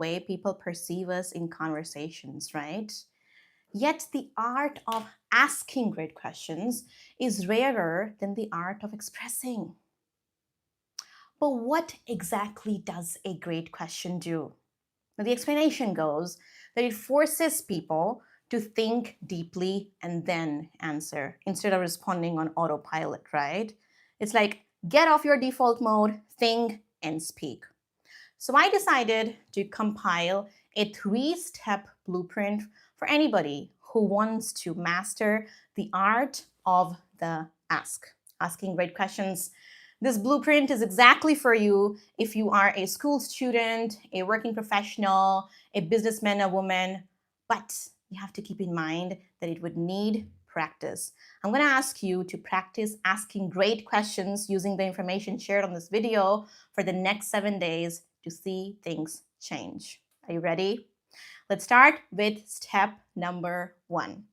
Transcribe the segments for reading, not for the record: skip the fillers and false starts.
way people perceive us in conversations, right? Yet the art of asking great questions is rarer than the art of expressing. But what exactly does a great question do? Now, the explanation goes that it forces people to think deeply and then answer instead of responding on autopilot, right? It's like get off your default mode, think, and speak. So I decided to compile a 3-step blueprint for anybody who wants to master the art of the asking great questions. This blueprint is exactly for you if you are a school student, a working professional, a businessman, a woman, but you have to keep in mind that it would need practice. I'm going to ask you to practice asking great questions using the information shared on this video for the next 7 days to see things change. Are you ready? Let's start with step number 1.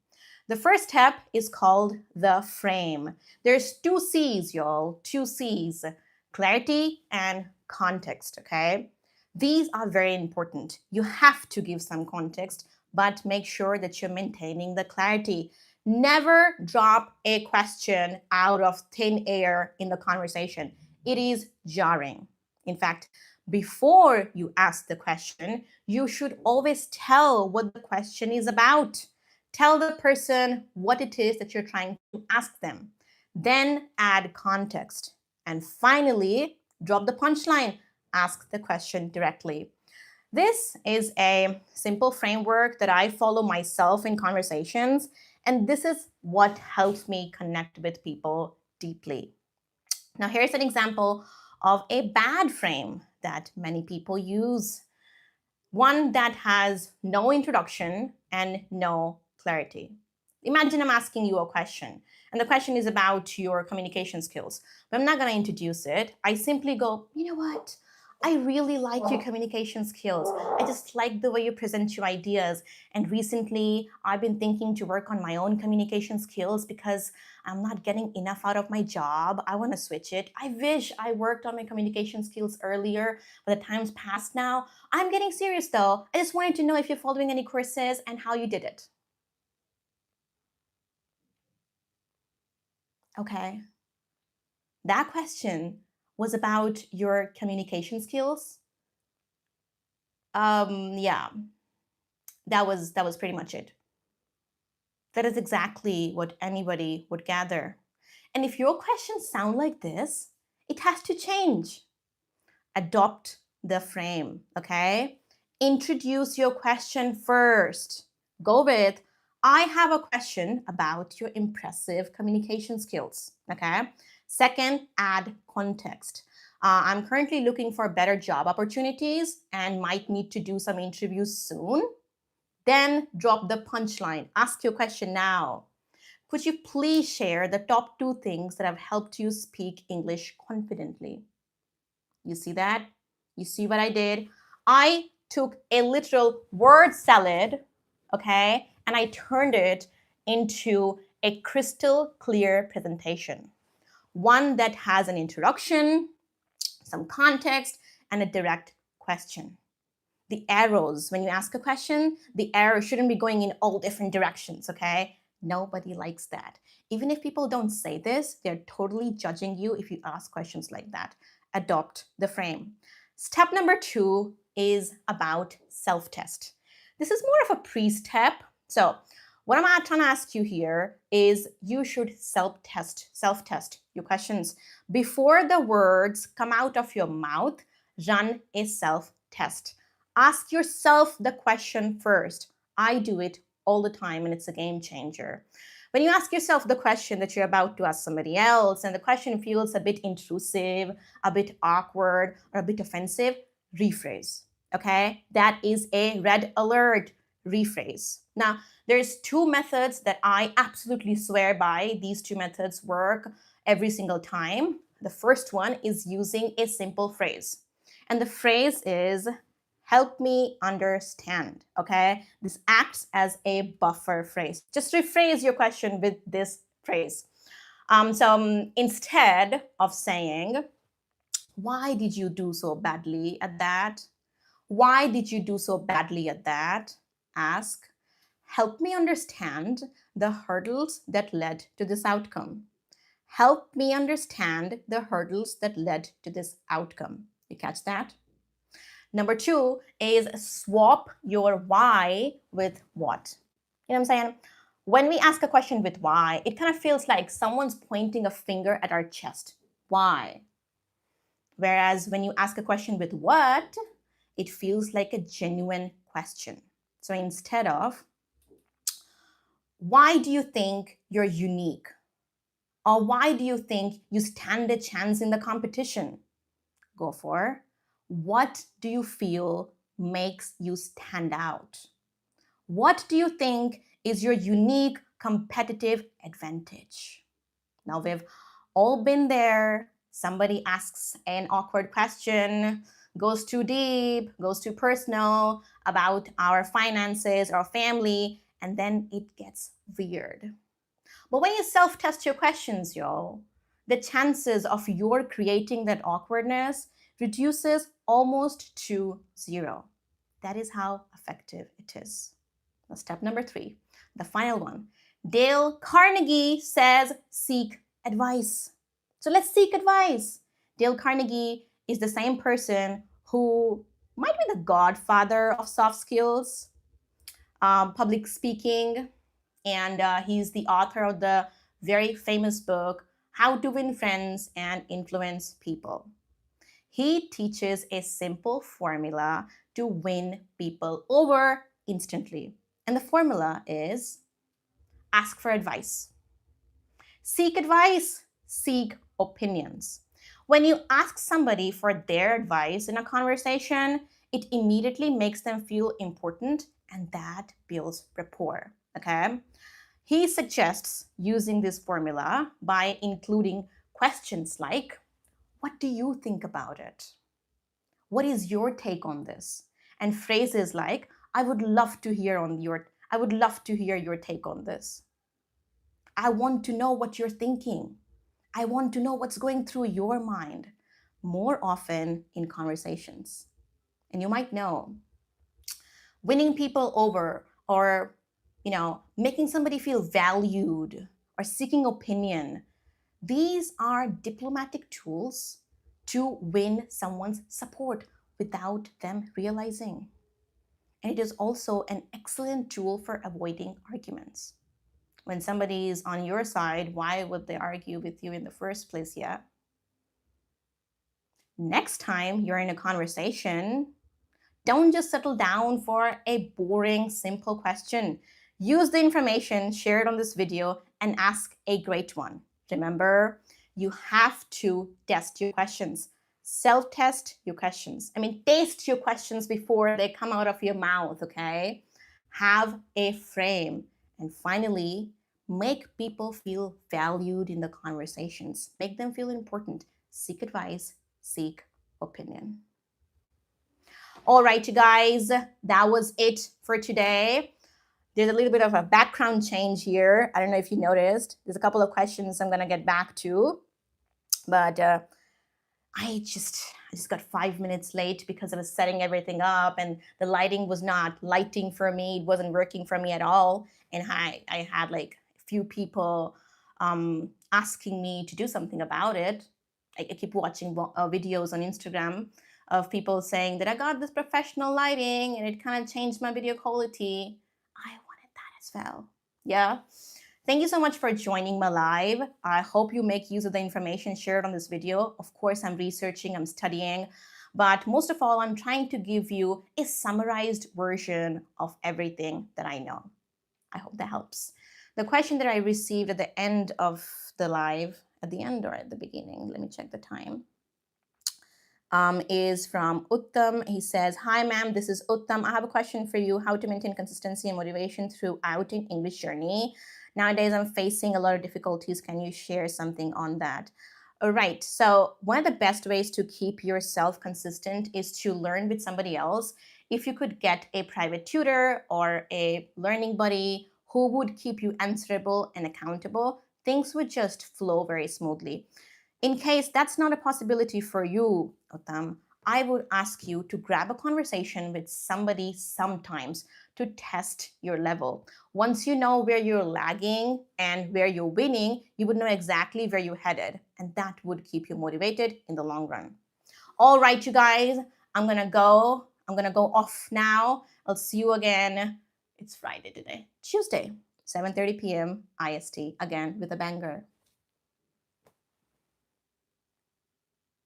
The first step is called the frame. There's 2 C's, y'all, 2 C's, clarity and context, okay? These are very important. You have to give some context, but make sure that you're maintaining the clarity. Never drop a question out of thin air in the conversation. It is jarring. In fact, before you ask the question, you should always tell what the question is about. Tell the person what it is that you're trying to ask them. Then add context. And finally, drop the punchline. Ask the question directly. This is a simple framework that I follow myself in conversations, and this is what helps me connect with people deeply. Now, here's an example of a bad frame that many people use. One that has no introduction and no clarity. Imagine I'm asking you a question, and the question is about your communication skills. But I'm not going to introduce it. I simply go, you know what? I really like your communication skills. I just like the way you present your ideas. And recently, I've been thinking to work on my own communication skills because I'm not getting enough out of my job. I want to switch it. I wish I worked on my communication skills earlier, but the time's passed now. I'm getting serious though. I just wanted to know if you're following any courses and how you did it. Okay. That question was about your communication skills. Yeah, that was pretty much it. That is exactly what anybody would gather. And if your questions sound like this, it has to change. Adopt the frame, okay? Introduce your question first. Go with, I have a question about your impressive communication skills, okay? Second, add context. I'm currently looking for better job opportunities and might need to do some interviews soon. Then drop the punchline. Ask your question now. Could you please share the top 2 things that have helped you speak English confidently? You see that? You see what I did? I took a literal word salad, okay, and I turned it into a crystal clear presentation. One that has an introduction, some context, and a direct question. The arrows, when you ask a question, the arrow shouldn't be going in all different directions, okay? Nobody likes that. Even if people don't say this, they're totally judging you if you ask questions like that. Adopt the frame. Step number 2 is about self-test. This is more of a pre-step. So what I'm trying to ask you here is you should self-test your questions. Before the words come out of your mouth, run a self-test. Ask yourself the question first. I do it all the time and it's a game changer. When you ask yourself the question that you're about to ask somebody else and the question feels a bit intrusive, a bit awkward, or a bit offensive, rephrase, okay? That is a red alert. Rephrase. Now, there's 2 methods that I absolutely swear by. These 2 methods work every single time. The first one is using a simple phrase. And the phrase is, help me understand, okay? This acts as a buffer phrase. Just rephrase your question with this phrase. Instead of saying, why did you do so badly at that? Why did you do so badly at that? Ask, help me understand the hurdles that led to this outcome. Help me understand the hurdles that led to this outcome. You catch that? Number 2 is swap your why with what. You know what I'm saying? When we ask a question with why, it kind of feels like someone's pointing a finger at our chest. Why? Whereas when you ask a question with what, it feels like a genuine question. So instead of, why do you think you're unique? Or why do you think you stand a chance in the competition? Go for, what do you feel makes you stand out? What do you think is your unique competitive advantage? Now, we've all been there. Somebody asks an awkward question, goes too deep, goes too personal about our finances, our family, and then it gets weird. But when you self-test your questions, y'all, the chances of your creating that awkwardness reduces almost to zero. That is how effective it is. Now, step number 3, the final one. Dale Carnegie says, seek advice. So let's seek advice. Dale Carnegie is the same person who might be the godfather of soft skills, public speaking, and he's the author of the very famous book, How to Win Friends and Influence People. He teaches a simple formula to win people over instantly. And the formula is ask for advice. Seek advice, seek opinions. When you ask somebody for their advice in a conversation, it immediately makes them feel important, and that builds rapport. Okay? He suggests using this formula by including questions like, what do you think about it? What is your take on this? And phrases like, I would love to hear your take on this. I want to know what you're thinking. I want to know what's going through your mind more often in conversations. And you might know, winning people over, or making somebody feel valued, or seeking opinion, these are diplomatic tools to win someone's support without them realizing. And it is also an excellent tool for avoiding arguments. When somebody is on your side, why would they argue with you in the first place? Yeah. Next time you're in a conversation, don't just settle down for a boring, simple question. Use the information shared on this video and ask a great one. Remember, you have to test your questions. Self-test your questions. Taste your questions before they come out of your mouth, okay? Have a frame. And finally, make people feel valued in the conversations. Make them feel important. Seek advice, seek opinion. All right, you guys, that was it for today. There's a little bit of a background change here. I don't know if you noticed. There's a couple of questions I'm going to get back to. But I just got 5 minutes late because I was setting everything up and the lighting was not lighting for me. It wasn't working for me at all. And I had like a few people asking me to do something about it. I keep watching videos on Instagram of people saying that I got this professional lighting and it kind of changed my video quality. I wanted that as well. Yeah. Thank you so much for joining my live. I hope you make use of the information shared on this video. Of course, I'm researching, I'm studying, but most of all, I'm trying to give you a summarized version of everything that I know. I hope that helps. The question that I received at the end of the live, at the end or at the beginning, let me check the time, is from Uttam. He says, hi ma'am, this is Uttam. I have a question for you. How to maintain consistency and motivation throughout an English journey? Nowadays, I'm facing a lot of difficulties. Can you share something on that? All right. So one of the best ways to keep yourself consistent is to learn with somebody else. If you could get a private tutor or a learning buddy who would keep you answerable and accountable, things would just flow very smoothly. In case that's not a possibility for you, Uttam, I would ask you to grab a conversation with somebody sometimes to test your level. Once you know where you're lagging and where you're winning, you would know exactly where you're headed, and that would keep you motivated in the long run. All right, you guys, I'm gonna go. I'm gonna go off now. I'll see you again. It's Friday today, Tuesday, 7:30 p.m. IST, again with a banger.